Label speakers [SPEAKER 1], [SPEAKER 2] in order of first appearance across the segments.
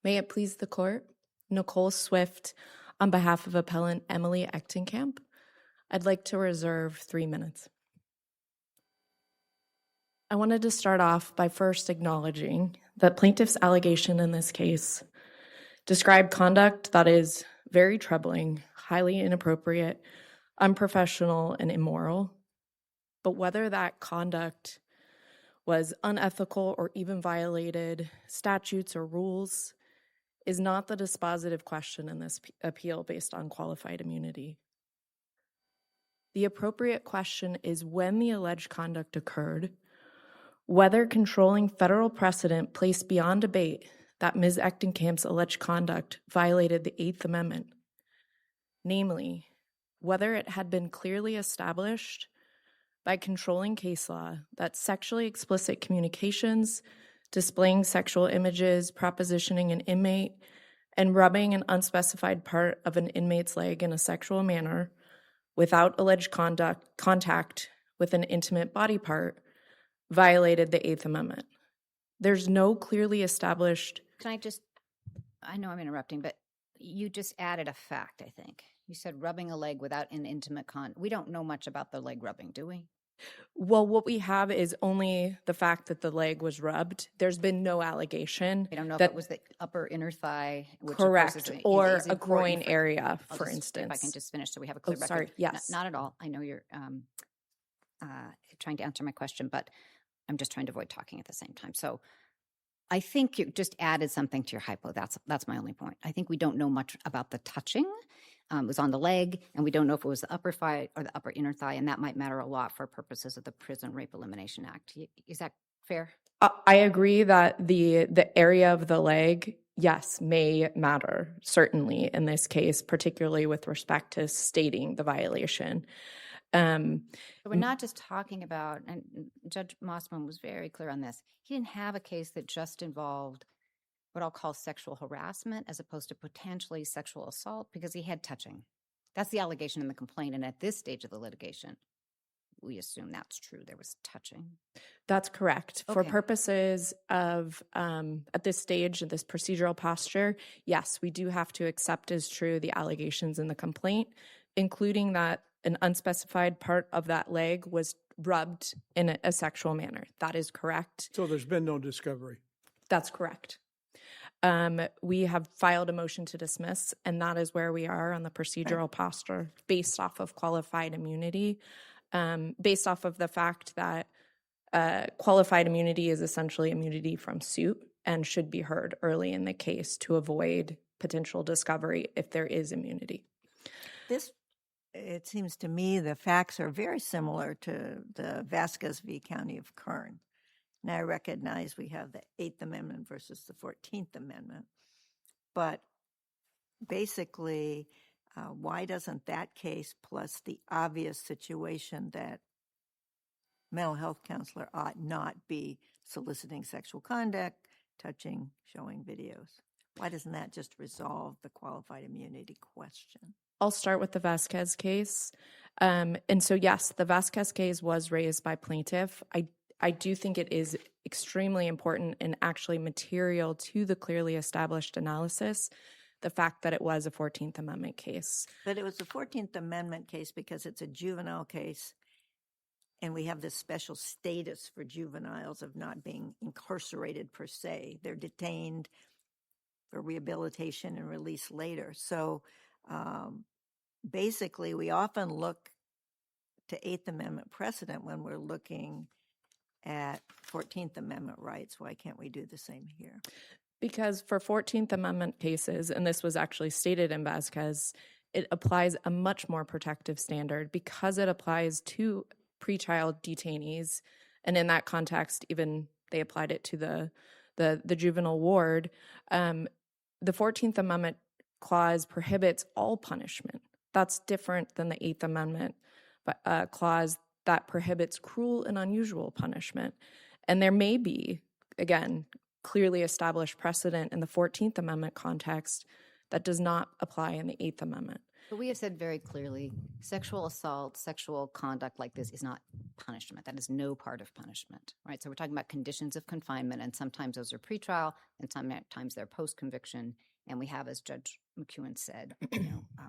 [SPEAKER 1] May it please the court, Nicole Swift, on behalf of appellant Emily Echtenkamp, I'd like to reserve 3 minutes. I wanted to start off by first acknowledging that plaintiff's allegation in this case described conduct that is very troubling, highly inappropriate, unprofessional, and immoral. But whether that conduct was unethical or even violated statutes or rules is not the dispositive question in this appeal based on qualified immunity. The appropriate question is when the alleged conduct occurred, whether controlling federal precedent placed beyond debate that Ms. Echtenkamp's alleged conduct violated the Eighth Amendment, namely, whether it had been clearly established by controlling case law that sexually explicit communications, displaying sexual images, propositioning an inmate, and rubbing an unspecified part of an inmate's leg in a sexual manner without alleged contact with an intimate body part violated the Eighth Amendment. There's no clearly established...
[SPEAKER 2] I know I'm interrupting, but you just added a fact, I think. You said rubbing a leg without an intimate we don't know much about the leg rubbing, do we?
[SPEAKER 1] Well, what we have is only the fact that the leg was rubbed. There's been no allegation.
[SPEAKER 2] I don't know if it was the upper inner thigh. Which
[SPEAKER 1] correct, or a groin area, for instance.
[SPEAKER 2] If I can just finish so we have a clear record.
[SPEAKER 1] Sorry, yes.
[SPEAKER 2] Not at all. I know you're trying to answer my question, but I'm just trying to avoid talking at the same time. So I think you just added something to your hypo. That's my only point. I think we don't know much about the touching. It was on the leg, and we don't know if it was the upper thigh or the upper inner thigh, and that might matter a lot for purposes of the Prison Rape Elimination Act. Is that fair?
[SPEAKER 1] I agree that the area of the leg, yes, may matter, certainly in this case, particularly with respect to stating the violation.
[SPEAKER 2] So we're not just talking about, and Judge Mossman was very clear on this, he didn't have a case that just involved what I'll call sexual harassment as opposed to potentially sexual assault because he had touching. That's the allegation in the complaint. And at this stage of the litigation, we assume that's true. There was touching.
[SPEAKER 1] That's correct. Okay. For purposes of, at this stage, of this procedural posture, yes, we do have to accept as true the allegations in the complaint, including that an unspecified part of that leg was rubbed in a sexual manner. That is correct.
[SPEAKER 3] So there's been no discovery.
[SPEAKER 1] That's correct. We have filed a motion to dismiss, and that is where we are on the procedural posture based off of qualified immunity, based off of the fact that qualified immunity is essentially immunity from suit and should be heard early in the case to avoid potential discovery if there is immunity.
[SPEAKER 4] It seems to me the facts are very similar to the Vasquez v. County of Kern. And I recognize we have the Eighth Amendment versus the 14th Amendment. But basically, why doesn't that case plus the obvious situation that mental health counselor ought not be soliciting sexual conduct, touching, showing videos? Why doesn't that just resolve the qualified immunity question?
[SPEAKER 1] I'll start with the Vasquez case. And so, yes, the Vasquez case was raised by plaintiff. I do think it is extremely important and actually material to the clearly established analysis, the fact that it was a 14th Amendment case.
[SPEAKER 4] But it was a 14th Amendment case because it's a juvenile case, and we have this special status for juveniles of not being incarcerated per se. They're detained for rehabilitation and release later. So basically, we often look to Eighth Amendment precedent when we're looking at 14th Amendment rights. Why can't we do the same here?
[SPEAKER 1] Because for 14th Amendment cases, and this was actually stated in Vasquez, it applies a much more protective standard because it applies to pretrial detainees. And in that context, even they applied it to the juvenile ward. The 14th Amendment clause prohibits all punishment. That's different than the Eighth Amendment clause that prohibits cruel and unusual punishment. And there may be, again, clearly established precedent in the 14th Amendment context that does not apply in the Eighth Amendment.
[SPEAKER 2] But we have said very clearly, sexual assault, sexual conduct like this is not punishment. That is no part of punishment, right? So we're talking about conditions of confinement, and sometimes those are pretrial, and sometimes they're post-conviction. And we have, as Judge McEwen said,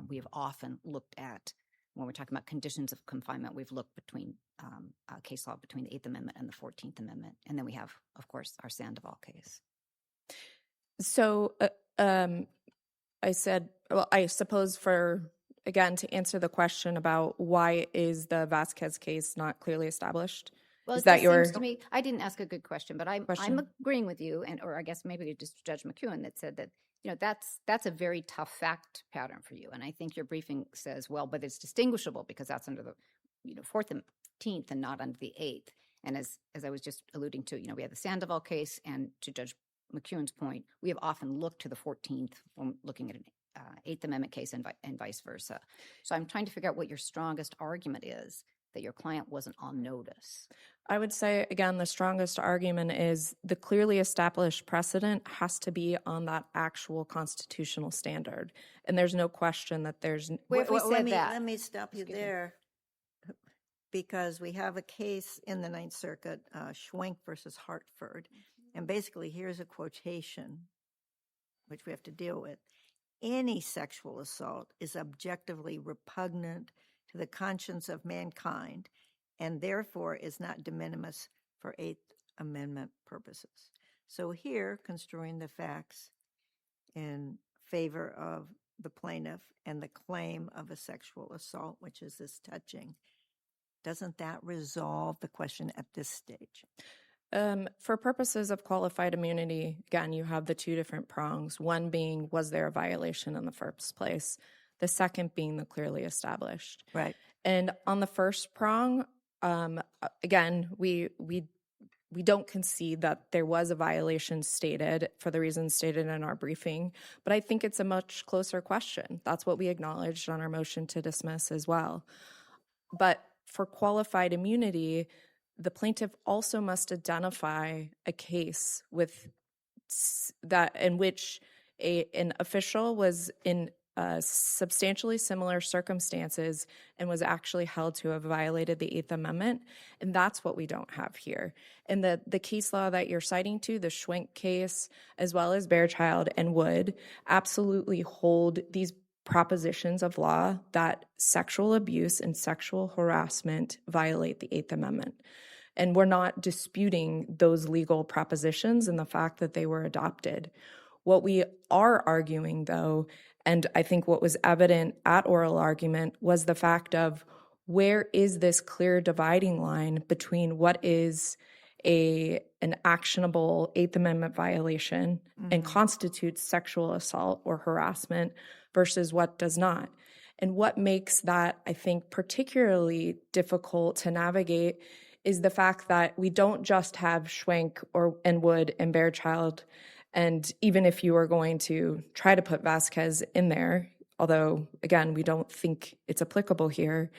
[SPEAKER 2] we have often looked at, when we're talking about conditions of confinement, we've looked between case law between the 8th Amendment and the 14th Amendment. And then we have, of course, our Sandoval case.
[SPEAKER 1] So I said, well, I suppose again, to answer the question about why is the Vasquez case not clearly established?
[SPEAKER 2] Well,
[SPEAKER 1] Is
[SPEAKER 2] it
[SPEAKER 1] that
[SPEAKER 2] just
[SPEAKER 1] your
[SPEAKER 2] seems to me, I didn't ask a good question, but I'm agreeing with you, or I guess maybe just Judge McEwen that said that, that's a very tough fact pattern for you. And I think your briefing says, well, but it's distinguishable because that's under the 4th and 15th and not under the 8th. And as I was just alluding to, we have the Sandoval case, and to Judge McEwen's point, we have often looked to the 14th when looking at an 8th Amendment case and vice versa. So I'm trying to figure out what your strongest argument is that your client wasn't on notice.
[SPEAKER 1] I would say, again, the strongest argument is the clearly established precedent has to be on that actual constitutional standard. And there's no question that there's...
[SPEAKER 2] Where we said that.
[SPEAKER 4] Let me stop you there, because we have a case in the Ninth Circuit, Schwenk versus Hartford. And basically, here's a quotation, which we have to deal with. Any sexual assault is objectively repugnant to the conscience of mankind, and therefore is not de minimis for Eighth Amendment purposes. So here, construing the facts in favor of the plaintiff and the claim of a sexual assault, which is this touching, doesn't that resolve the question at this stage?
[SPEAKER 1] For purposes of qualified immunity, again, you have the two different prongs. One being, was there a violation in the first place? The second being the clearly established.
[SPEAKER 4] Right.
[SPEAKER 1] And on the first prong, again, we don't concede that there was a violation stated for the reasons stated in our briefing, but I think it's a much closer question. That's what we acknowledged on our motion to dismiss as well. But for qualified immunity, the plaintiff also must identify a case with that in which an official was in substantially similar circumstances and was actually held to have violated the Eighth Amendment. And that's what we don't have here. And the case law that you're citing to, the Schwenk case, as well as Bearchild and Wood, absolutely hold these propositions of law that sexual abuse and sexual harassment violate the Eighth Amendment. And we're not disputing those legal propositions and the fact that they were adopted. What we are arguing, though, and I think what was evident at oral argument, was the fact of where is this clear dividing line between what is an actionable Eighth Amendment violation and constitutes sexual assault or harassment versus what does not. And what makes that, I think, particularly difficult to navigate is the fact that we don't just have Schwenk and Wood and Bearchild. And even if you are going to try to put Vasquez in there, although, again, we don't think it's applicable here,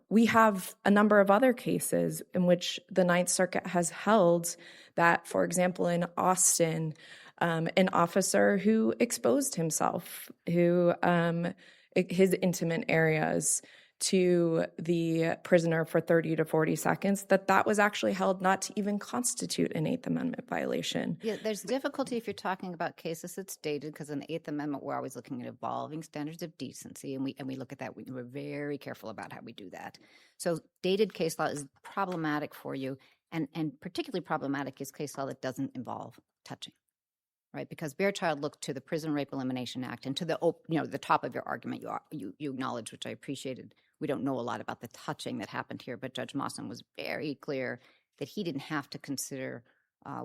[SPEAKER 1] we have a number of other cases in which the Ninth Circuit has held that, for example, in Austin, an officer who exposed himself, his intimate areas to the prisoner for 30 to 40 seconds, that was actually held not to even constitute an Eighth Amendment violation.
[SPEAKER 2] Yeah, there's difficulty if you're talking about cases that's dated, because in the Eighth Amendment, we're always looking at evolving standards of decency, and we look at that. We're very careful about how we do that. So dated case law is problematic for you, and particularly problematic is case law that doesn't involve touching. Right, because Bearchild looked to the Prison Rape Elimination Act and to the top of your argument, you acknowledge, which I appreciated. We don't know a lot about the touching that happened here, but Judge Mawson was very clear that he didn't have to consider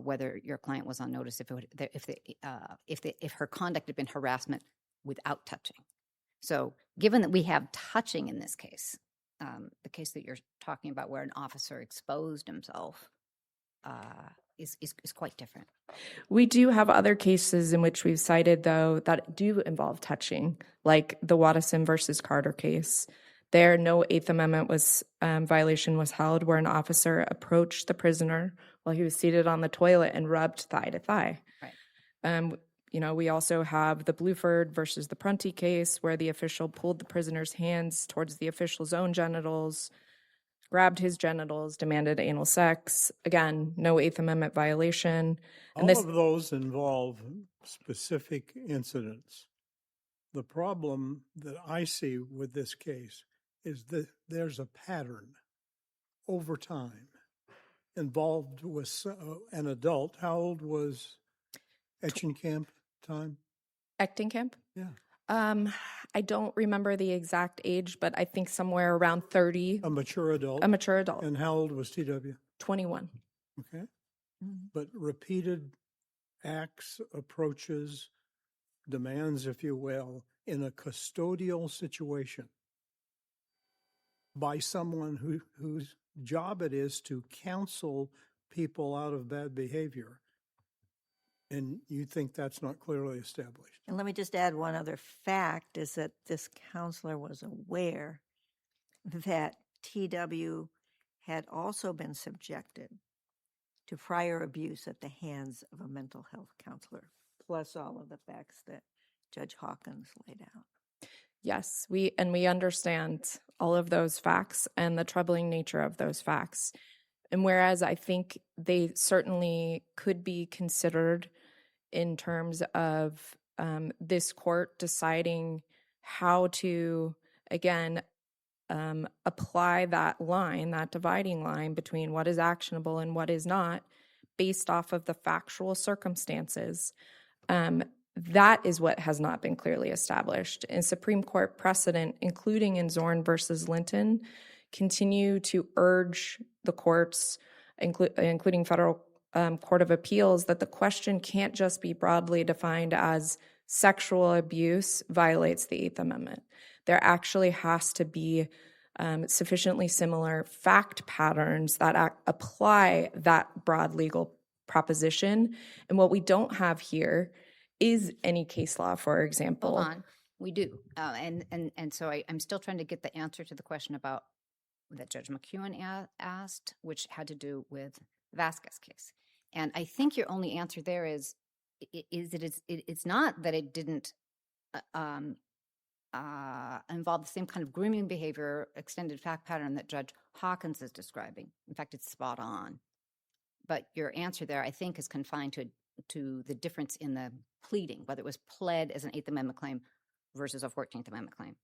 [SPEAKER 2] whether your client was on notice if her conduct had been harassment without touching. So, given that we have touching in this case, the case that you're talking about, where an officer exposed himself, is quite different.
[SPEAKER 1] We do have other cases in which we've cited, though, that do involve touching, like the Watson versus Carter case. There, no Eighth Amendment violation was held, where an officer approached the prisoner while he was seated on the toilet and rubbed thigh to thigh.
[SPEAKER 2] Right.
[SPEAKER 1] We also have the Bluford versus the Prunty case where the official pulled the prisoner's hands towards the official's own genitals, grabbed his genitals, demanded anal sex. Again, no Eighth Amendment violation. And
[SPEAKER 3] All of those involve specific incidents. The problem that I see with this case is that there's a pattern over time involved with an adult. How old was Echtenkamp time?
[SPEAKER 1] Echtenkamp?
[SPEAKER 3] Yeah.
[SPEAKER 1] I don't remember the exact age, but I think somewhere around 30.
[SPEAKER 3] A mature adult.
[SPEAKER 1] A mature adult.
[SPEAKER 3] And how old was TW?
[SPEAKER 1] 21.
[SPEAKER 3] Okay. But repeated acts, approaches, demands, if you will, in a custodial situation by someone whose job it is to counsel people out of bad behavior. And you think that's not clearly established.
[SPEAKER 4] And let me just add one other fact is that this counselor was aware that TW had also been subjected to prior abuse at the hands of a mental health counselor, plus all of the facts that Judge Hawkins laid out.
[SPEAKER 1] Yes, we understand all of those facts and the troubling nature of those facts. And whereas I think they certainly could be considered in terms of this court deciding how to, again, apply that line, that dividing line between what is actionable and what is not, based off of the factual circumstances. That is what has not been clearly established. In Supreme Court precedent, including in Zorn versus Linton, continue to urge the courts, including Federal Court of Appeals, that the question can't just be broadly defined as sexual abuse violates the Eighth Amendment. There actually has to be sufficiently similar fact patterns that apply that broad legal proposition. And what we don't have here is any case law, for example.
[SPEAKER 2] Hold on. We do. And so I'm still trying to get the answer to the question about that Judge McEwen asked, which had to do with Vasquez's case. And I think your only answer there is it's not that it didn't involve the same kind of grooming behavior, extended fact pattern that Judge Hawkins is describing. In fact, it's spot on. But your answer there, I think, is confined to the difference in the pleading, whether it was pled as an Eighth Amendment claim versus a 14th Amendment claim.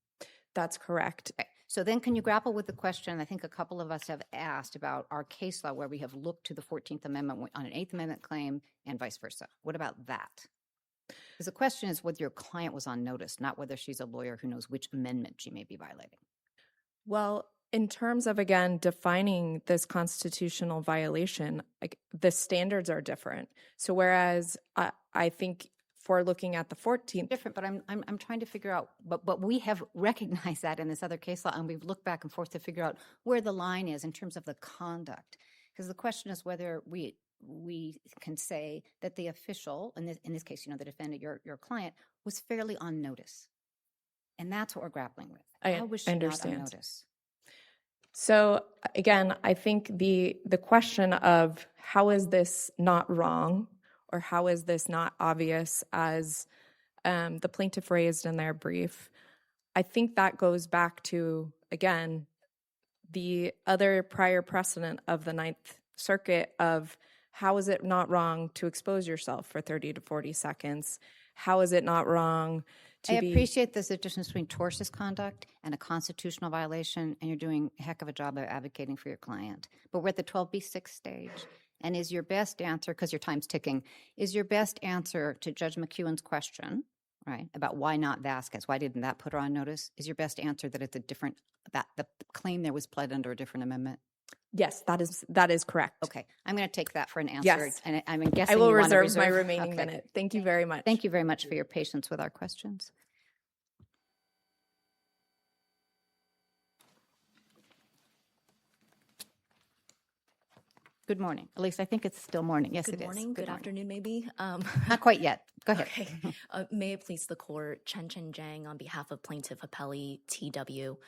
[SPEAKER 1] That's correct.
[SPEAKER 2] Okay. So then can you grapple with the question, I think a couple of us have asked about our case law where we have looked to the 14th Amendment on an Eighth Amendment claim and vice versa. What about that? Because the question is whether your client was on notice, not whether she's a lawyer who knows which amendment she may be violating.
[SPEAKER 1] Well, in terms of, again, defining this constitutional violation, the standards are different. So whereas I think for looking at the 14th...
[SPEAKER 2] Different, but I'm trying to figure out, but we have recognized that in this other case law, and we've looked back and forth to figure out where the line is in terms of the conduct. Because the question is whether we can say that the official, in this case, the defendant, your client, was fairly on notice. And that's what we're grappling with. How was she not on notice?
[SPEAKER 1] So again, I think the question of how is this not wrong or how is this not obvious as the plaintiff raised in their brief, I think that goes back to, again, the other prior precedent of the Ninth Circuit of how is it not wrong to expose yourself for 30 to 40 seconds? How is it not wrong to be... I
[SPEAKER 2] appreciate this difference between tortious conduct and a constitutional violation, and you're doing a heck of a job of advocating for your client. But we're at the 12B6 stage, and is your best answer, because your time's ticking, is your best answer to Judge McEwen's question, right, about why not Vasquez, why didn't that put her on notice, is your best answer that it's a different, that the claim there was pled under a different amendment?
[SPEAKER 1] Yes, that is correct.
[SPEAKER 2] Okay, I'm going to take that for an answer.
[SPEAKER 1] Yes.
[SPEAKER 2] And I'm guessing
[SPEAKER 1] I will
[SPEAKER 2] you want to
[SPEAKER 1] reserve my remaining minute. Thank you very much.
[SPEAKER 2] Thank you very much for your patience with our questions. Good morning. At least I think it's still morning. Yes, it is.
[SPEAKER 5] Good morning. Good afternoon, maybe.
[SPEAKER 2] Not quite yet. Go ahead.
[SPEAKER 5] Okay. May it please the court, Chen Zhang on behalf of Plaintiff Appellee TW.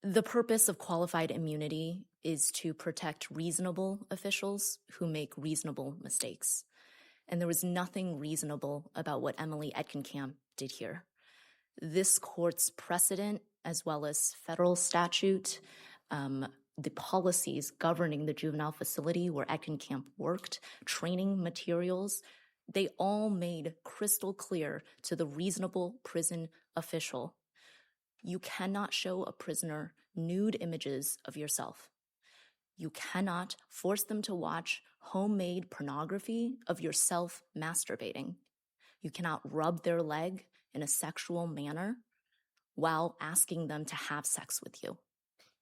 [SPEAKER 5] The purpose of qualified immunity is to protect reasonable officials who make reasonable mistakes. And there was nothing reasonable about what Emily Echtenkamp did here. This court's precedent, as well as federal statute, the policies governing the juvenile facility where Echtenkamp worked, training materials, they all made crystal clear to the reasonable prison official, you cannot show a prisoner nude images of yourself. You cannot force them to watch homemade pornography of yourself masturbating. You cannot rub their leg in a sexual manner while asking them to have sex with you.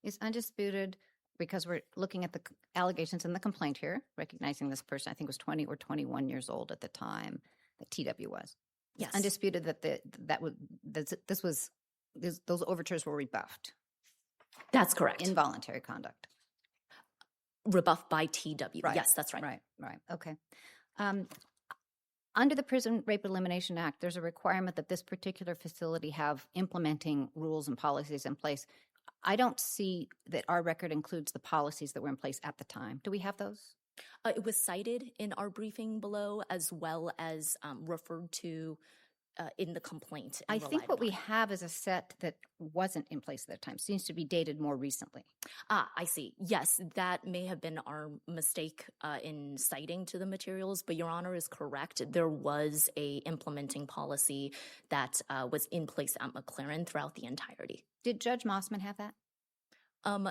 [SPEAKER 2] It's undisputed, because we're looking at the allegations in the complaint here, recognizing this person, I think, was 20 or 21 years old at the time that TW was. It's
[SPEAKER 5] Yes.
[SPEAKER 2] undisputed that those overtures were rebuffed.
[SPEAKER 5] That's correct.
[SPEAKER 2] Involuntary conduct.
[SPEAKER 5] Rebuffed by TW.
[SPEAKER 2] Right.
[SPEAKER 5] Yes, that's right.
[SPEAKER 2] Right. Okay. Under the Prison Rape Elimination Act, there's a requirement that this particular facility have implementing rules and policies in place. I don't see that our record includes the policies that were in place at the time. Do we have those?
[SPEAKER 5] It was cited in our briefing below, as well as referred to in the complaint.
[SPEAKER 2] I think what we have is a set that wasn't in place at that time. Seems to be dated more recently.
[SPEAKER 5] I see. Yes, that may have been our mistake in citing to the materials, but Your Honor is correct. There was a implementing policy that was in place at McLaren throughout the entirety.
[SPEAKER 2] Did Judge Mossman have that?
[SPEAKER 5] I'm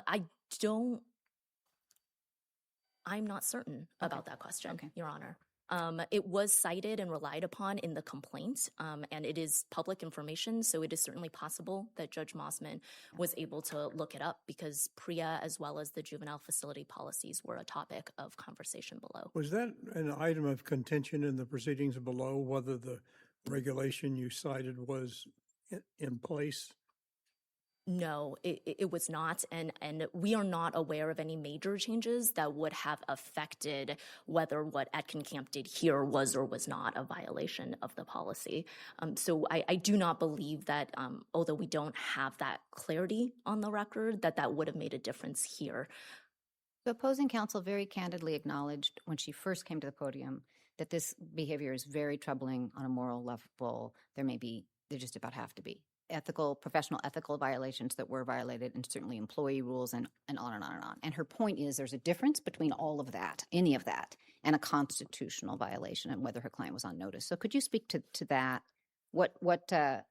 [SPEAKER 5] not certain about that question,
[SPEAKER 2] Okay.
[SPEAKER 5] Your Honor. It was cited and relied upon in the complaint, and it is public information, so it is certainly possible that Judge Mossman was able to look it up, because PREA as well as the juvenile facility policies were a topic of conversation below.
[SPEAKER 3] Was that an item of contention in the proceedings below, whether the regulation you cited was in place?
[SPEAKER 5] No, it was not, and we are not aware of any major changes that would have affected whether what Echtenkamp did here was or was not a violation of the policy. So I do not believe that, although we don't have that clarity on the record, that would have made a difference here.
[SPEAKER 2] The opposing counsel very candidly acknowledged when she first came to the podium that this behavior is very troubling on a moral level. There just about have to be professional ethical violations that were violated, and certainly employee rules, and on and on and on. And her point is there's a difference between all of that, any of that, and a constitutional violation, and whether her client was on notice. So could you speak to that? What's the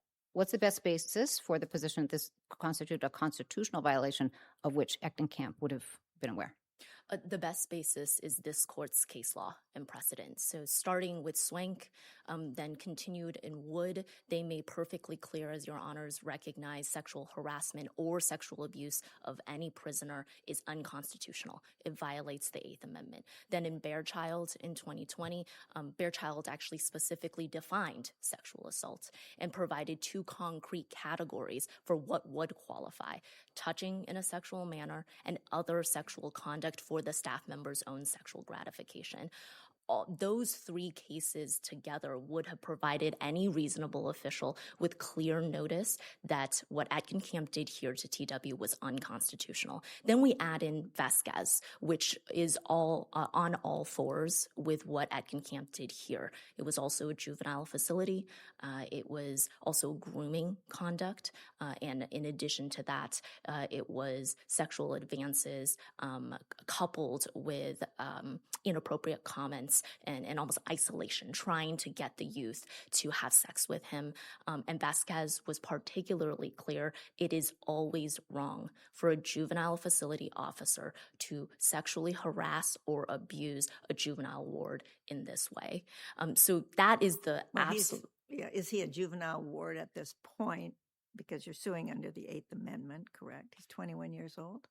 [SPEAKER 2] best basis for the position that this constituted a constitutional violation of which Echtenkamp would have been aware?
[SPEAKER 5] The best basis is this court's case law and precedent. So starting with Swank, then continued in Wood, they made perfectly clear, as Your Honors recognize, sexual harassment or sexual abuse of any prisoner is unconstitutional. It violates the Eighth Amendment. Then in Bearchild in 2020, Bearchild actually specifically defined sexual assault and provided two concrete categories for what would qualify: touching in a sexual manner and other sexual conduct for the staff member's own sexual gratification. Those three cases together would have provided any reasonable official with clear notice that what Echtenkamp did here to TW was unconstitutional. Then we add in Vasquez, which is all on all fours with what Echtenkamp did here. It was also a juvenile facility. It was also grooming conduct. And in addition to that, it was sexual advances coupled with inappropriate comments and almost isolation, trying to get the youth to have sex with him. And Vasquez was particularly clear. It is always wrong for a juvenile facility officer to sexually harass or abuse a juvenile ward in this way. So that is the absolute.
[SPEAKER 4] Is he a juvenile ward at this point? Because you're suing under the Eighth Amendment, correct? He's 21 years old?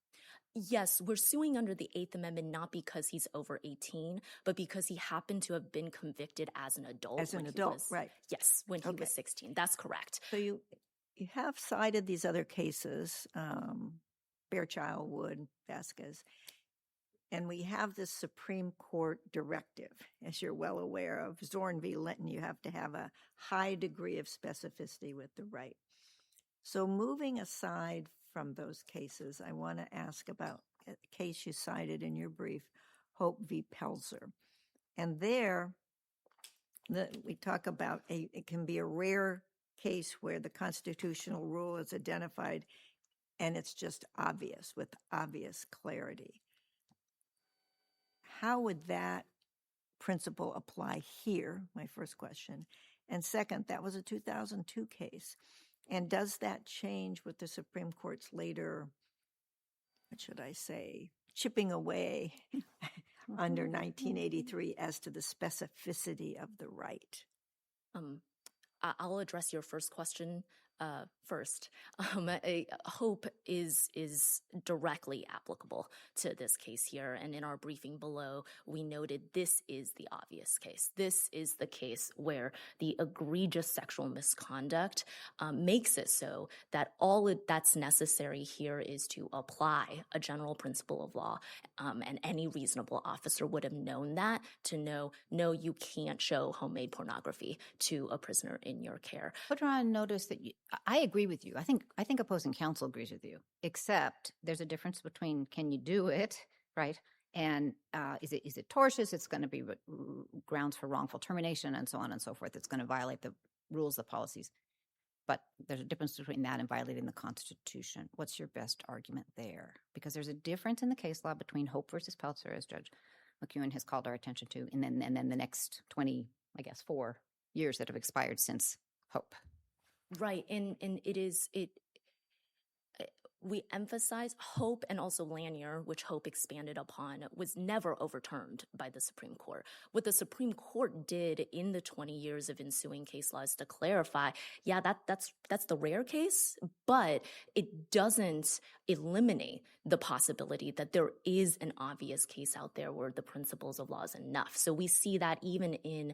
[SPEAKER 5] Yes, we're suing under the Eighth Amendment not because he's over 18, but because he happened to have been convicted as an adult.
[SPEAKER 4] As an adult, right.
[SPEAKER 5] Yes, when he was 16. That's correct.
[SPEAKER 4] So you have cited these other cases, Bearchild, Wood, Vasquez, and we have this Supreme Court directive, as you're well aware of, Zorn v. Linton. You have to have a high degree of specificity with the right. So moving aside from those cases, I want to ask about a case you cited in your brief, Hope v. Pelzer. And there, we talk about it can be a rare case where the constitutional rule is identified and it's just obvious with obvious clarity. How would that principle apply here? My first question. And second, that was a 2002 case. And does that change with the Supreme Court's later, what should I say, chipping away under 1983 as to the specificity of the right?
[SPEAKER 5] I'll address your first question first. Hope is directly applicable to this case here, and in our briefing below, we noted this is the obvious case. This is the case where the egregious sexual misconduct makes it so that all that's necessary here is to apply a general principle of law, and any reasonable officer would have known that to know, no, you can't show homemade pornography to a prisoner in your care.
[SPEAKER 2] Put her on notice that I agree with you. I think opposing counsel agrees with you, except there's a difference between can you do it, right? And is it tortious? It's going to be grounds for wrongful termination and so on and so forth. It's going to violate the rules, the policies. But there's a difference between that and violating the Constitution. What's your best argument there? Because there's a difference in the case law between Hope versus Peltzer, as Judge McEwen has called our attention to, and then the next 20, I guess, 4 years that have expired since Hope.
[SPEAKER 5] Right, and we emphasize Hope and also Lanier, which Hope expanded upon, was never overturned by the Supreme Court. What the Supreme Court did in the 20 years of ensuing case law is to clarify, yeah, that's the rare case, but it doesn't eliminate the possibility that there is an obvious case out there where the principles of law is enough. So we see that even in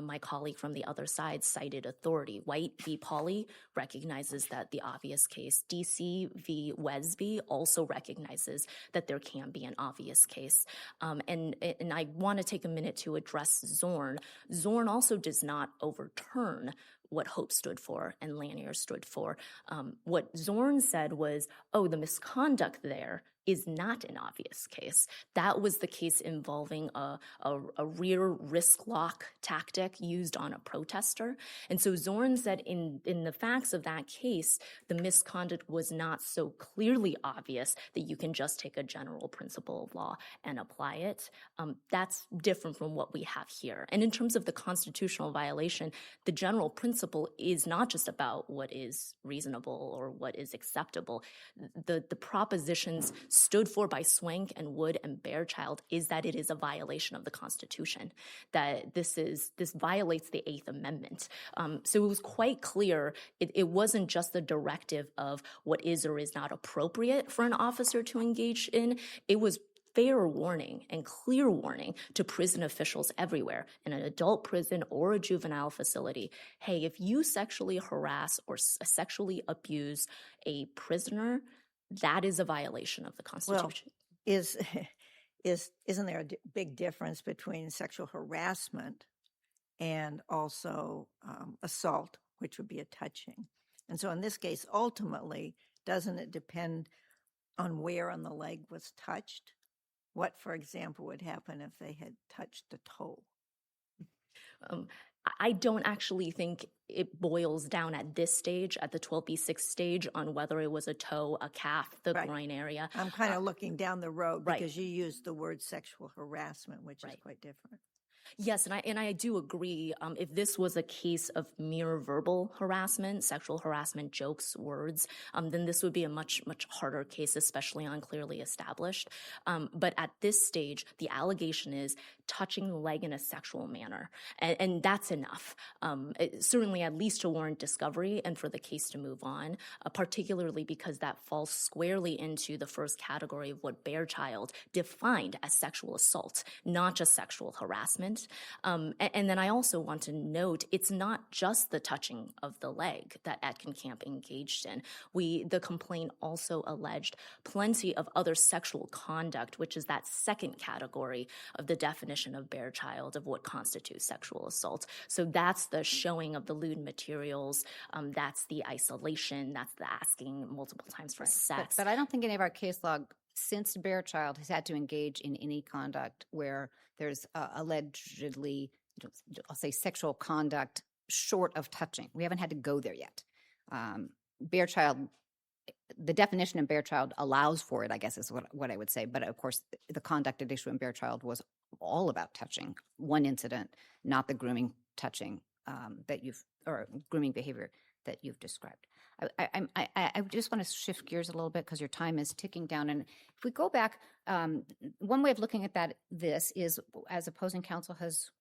[SPEAKER 5] my colleague from the other side cited authority. White v. Pauley recognizes that the obvious case. DC v. Wesby also recognizes that there can be an obvious case. And I want to take a minute to address Zorn. Zorn also does not overturn what Hope stood for and Lanier stood for. What Zorn said was, oh, the misconduct there is not an obvious case. That was the case involving a rear wrist lock tactic used on a protester. And so Zorn said in the facts of that case, the misconduct was not so clearly obvious that you can just take a general principle of law and apply it. That's different from what we have here. And in terms of the constitutional violation, the general principle is not just about what is reasonable or what is acceptable. The propositions stood for by Swank and Wood and Bearchild is that it is a violation of the Constitution, that this violates the Eighth Amendment. So it was quite clear it wasn't just the directive of what is or is not appropriate for an officer to engage in. It was fair warning and clear warning to prison officials everywhere, in an adult prison or a juvenile facility. Hey, if you sexually harass or sexually abuse a prisoner, that is a violation of the Constitution.
[SPEAKER 4] Well, isn't there a big difference between sexual harassment and also assault, which would be a touching? And so in this case, ultimately, doesn't it depend on where on the leg was touched? What, for example, would happen if they had touched the toe?
[SPEAKER 5] I don't actually think it boils down at this stage, at the 12B6 stage, on whether it was a toe, a calf, the groin area.
[SPEAKER 4] I'm kind of looking down the road because
[SPEAKER 5] right.
[SPEAKER 4] You used the word sexual harassment, which
[SPEAKER 5] right.
[SPEAKER 4] is quite different.
[SPEAKER 5] Yes, and I do agree. If this was a case of mere verbal harassment, sexual harassment, jokes, words, then this would be a much, much harder case, especially on clearly established. But at this stage, the allegation is touching the leg in a sexual manner, and that's enough. Certainly, at least to warrant discovery and for the case to move on, particularly because that falls squarely into the first category of what Bearchild defined as sexual assault, not just sexual harassment. And then I also want to note, it's not just the touching of the leg that Echtenkamp engaged in. The complaint also alleged plenty of other sexual conduct, which is that second category of the definition of Bearchild of what constitutes sexual assault. So that's the showing of the lewd materials, that's the isolation, that's the asking multiple times for sex.
[SPEAKER 2] But I don't think any of our case law since Bearchild has had to engage in any conduct where there's allegedly I'll say sexual conduct short of touching. We haven't had to go there yet. Bear child, the definition in Bear Child allows for it, I guess is what I would say. But of course, the conduct at issue in Bear Child was all about touching. One incident, not the grooming touching or grooming behavior that you've described. I just want to shift gears a little bit because your time is ticking down. And if we go back, one way of looking at this is, as opposing counsel has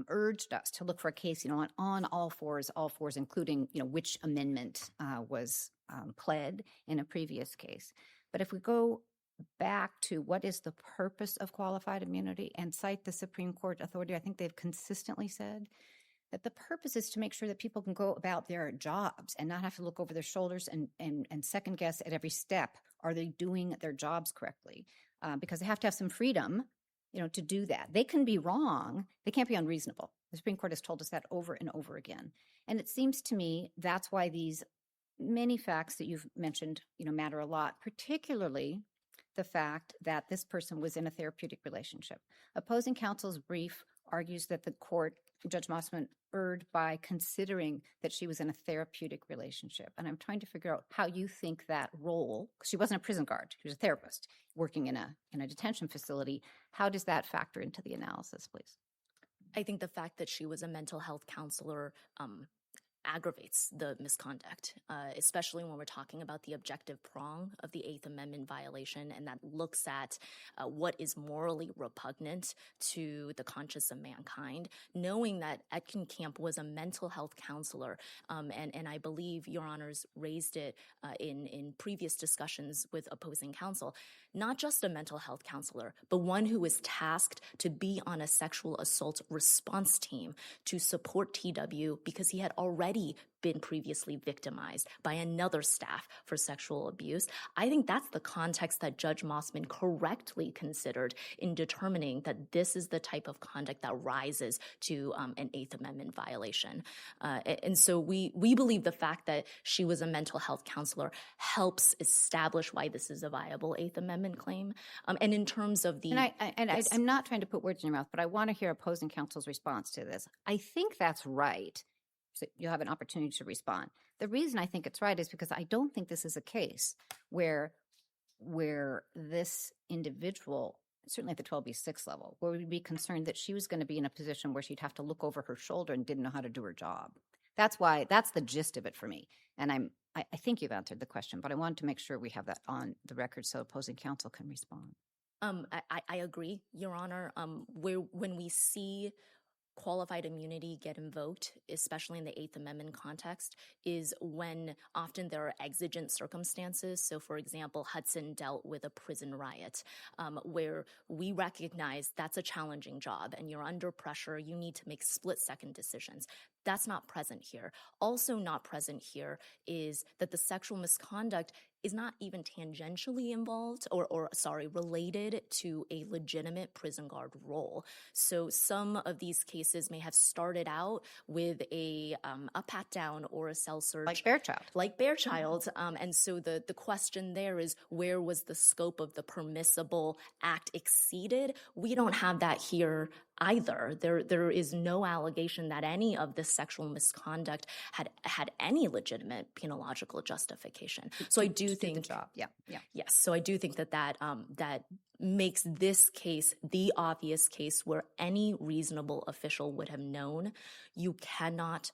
[SPEAKER 2] urged us to look for a case, on all fours, including, which amendment was pled in a previous case. But if we go back to what is the purpose of qualified immunity and cite the Supreme Court authority, I think they've consistently said that the purpose is to make sure that people can go about their jobs and not have to look over their shoulders and second guess at every step. Are they doing their jobs correctly? Because they have to have some freedom, to do that. They can be wrong. They can't be unreasonable. The Supreme Court has told us that over and over again. And it seems to me that's why these many facts that you've mentioned, matter a lot, particularly the fact that this person was in a therapeutic relationship. Opposing counsel's brief argues that the court, Judge Mossman, erred by considering that she was in a therapeutic relationship. And I'm trying to figure out how you think that role, because she wasn't a prison guard, she was a therapist working in a detention facility. How does that factor into the analysis, please?
[SPEAKER 5] I think the fact that she was a mental health counselor aggravates the misconduct, especially when we're talking about the objective prong of the Eighth Amendment violation, and that looks at what is morally repugnant to the conscience of mankind. Knowing that Echtenkamp was a mental health counselor, and I believe Your Honors raised it in previous discussions with opposing counsel, not just a mental health counselor, but one who was tasked to be on a sexual assault response team to support TW because he had already been previously victimized by another staff for sexual abuse. I think that's the context that Judge Mossman correctly considered in determining that this is the type of conduct that rises to an Eighth Amendment violation. And so we believe the fact that she was a mental health counselor helps establish why this is a viable Eighth Amendment claim. And in terms of the...
[SPEAKER 2] Yes. I'm not trying to put words in your mouth, but I want to hear opposing counsel's response to this. I think that's right. So you'll have an opportunity to respond. The reason I think it's right is because I don't think this is a case where this individual, certainly at the 12B6 level, where we'd be concerned that she was going to be in a position where she'd have to look over her shoulder and didn't know how to do her job. That's the gist of it for me. And I think you've answered the question, but I wanted to make sure we have that on the record so opposing counsel can respond.
[SPEAKER 5] I agree, Your Honor. When we see qualified immunity get invoked, especially in the Eighth Amendment context, is when often there are exigent circumstances. So, for example, Hudson dealt with a prison riot where we recognize that's a challenging job and you're under pressure. You need to make split-second decisions. That's not present here. Also not present here is that the sexual misconduct is not even tangentially involved or related to a legitimate prison guard role. So some of these cases may have started out with a pat down or a cell search.
[SPEAKER 2] Like Bear Child.
[SPEAKER 5] And so the question there is, where was the scope of the permissible act exceeded? We don't have that here either. There is no allegation that any of this sexual misconduct had any legitimate penological justification. So I do think
[SPEAKER 2] the job. Yeah.
[SPEAKER 5] Yes. So I do think that makes this case the obvious case where any reasonable official would have known you cannot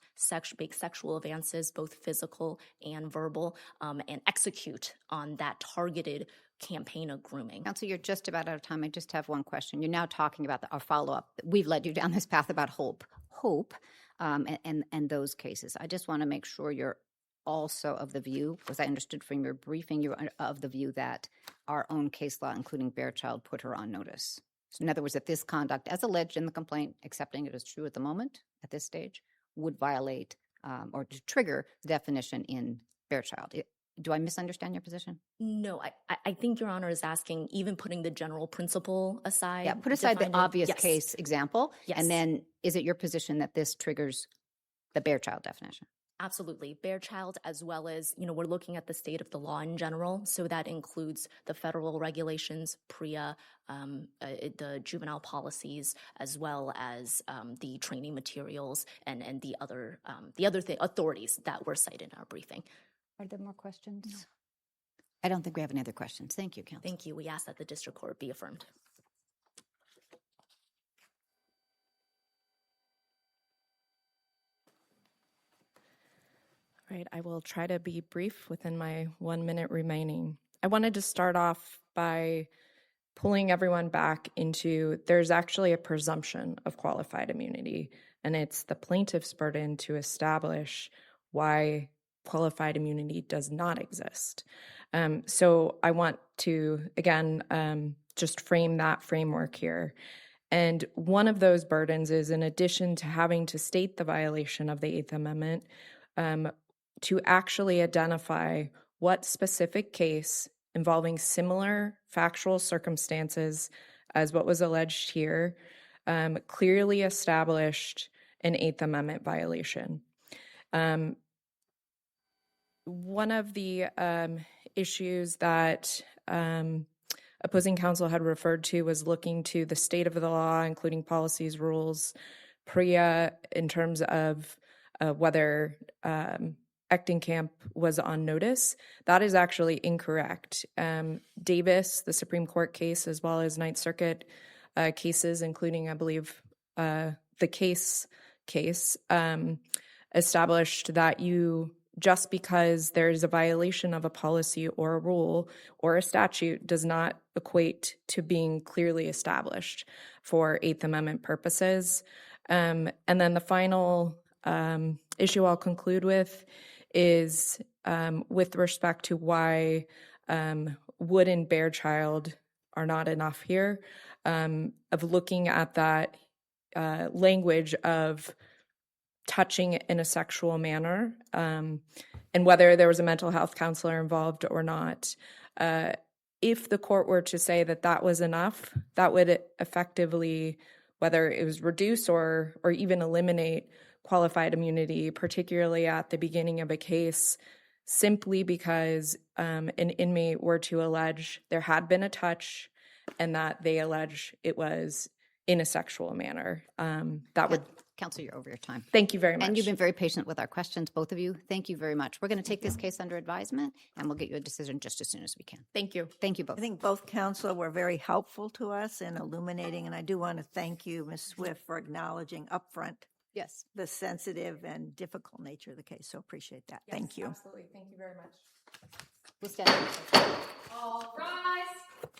[SPEAKER 5] make sexual advances, both physical and verbal, and execute on that targeted campaign of grooming.
[SPEAKER 2] Counsel, you're just about out of time. I just have one question. You're now talking about our follow-up. We've led you down this path about hope, and those cases. I just want to make sure you're also of the view, because I understood from your briefing, you're of the view that our own case law, including Bear Child, put her on notice. So in other words, that this conduct, as alleged in the complaint, accepting it as true at the moment, at this stage, would violate or to trigger the definition in Bear Child. Do I misunderstand your position?
[SPEAKER 5] No, I think Your Honor is asking, even putting the general principle aside.
[SPEAKER 2] Yeah, put aside the obvious case example.
[SPEAKER 5] Yes.
[SPEAKER 2] And then is it your position that this triggers the Bear Child definition?
[SPEAKER 5] Absolutely. Bearchild, as well as, we're looking at the state of the law in general. So that includes the federal regulations, PREA, the juvenile policies, as well as the training materials and the other authorities that were cited in our briefing.
[SPEAKER 2] Are there more questions? No. I don't think we have any other questions. Thank you, counsel.
[SPEAKER 5] Thank you. We ask that the district court be affirmed.
[SPEAKER 1] Right, I will try to be brief within my 1 minute remaining. I wanted to start off by pulling everyone back into there's actually a presumption of qualified immunity, and it's the plaintiff's burden to establish why qualified immunity does not exist. So I want to, again, just frame that framework here. And one of those burdens is, in addition to having to state the violation of the Eighth Amendment, to actually identify what specific case involving similar factual circumstances as what was alleged here clearly established an Eighth Amendment violation. One of the issues that opposing counsel had referred to was looking to the state of the law, including policies, rules, PREA, in terms of whether Echtenkamp was on notice. That is actually incorrect. Davis, the Supreme Court case, as well as Ninth Circuit cases, including, I believe, the case, established that just because there's a violation of a policy or a rule or a statute does not equate to being clearly established for Eighth Amendment purposes. And then the final issue I'll conclude with is with respect to why Wood and Bearchild are not enough here, of looking at that language of touching in a sexual manner, and whether there was a mental health counselor involved or not. If the court were to say that that was enough, that would effectively, whether it was reduce or even eliminate qualified immunity, particularly at the beginning of a case, simply because an inmate were to allege there had been a touch and that they allege it was in a sexual manner. That would...
[SPEAKER 2] Counsel, you're over your time.
[SPEAKER 1] Thank you very much.
[SPEAKER 2] And you've been very patient with our questions, both of you. Thank you very much. We're going to take this case under advisement, and we'll get you a decision just as soon as we can.
[SPEAKER 1] Thank you.
[SPEAKER 2] Thank you both.
[SPEAKER 4] I think both counsel were very helpful to us in illuminating, and I do want to thank you, Ms. Swift, for acknowledging upfront
[SPEAKER 2] Yes.
[SPEAKER 4] the sensitive and difficult nature of the case. So appreciate that.
[SPEAKER 1] Yes,
[SPEAKER 4] thank you.
[SPEAKER 1] Absolutely. Thank you very much.
[SPEAKER 2] We'll stand.
[SPEAKER 1] All rise.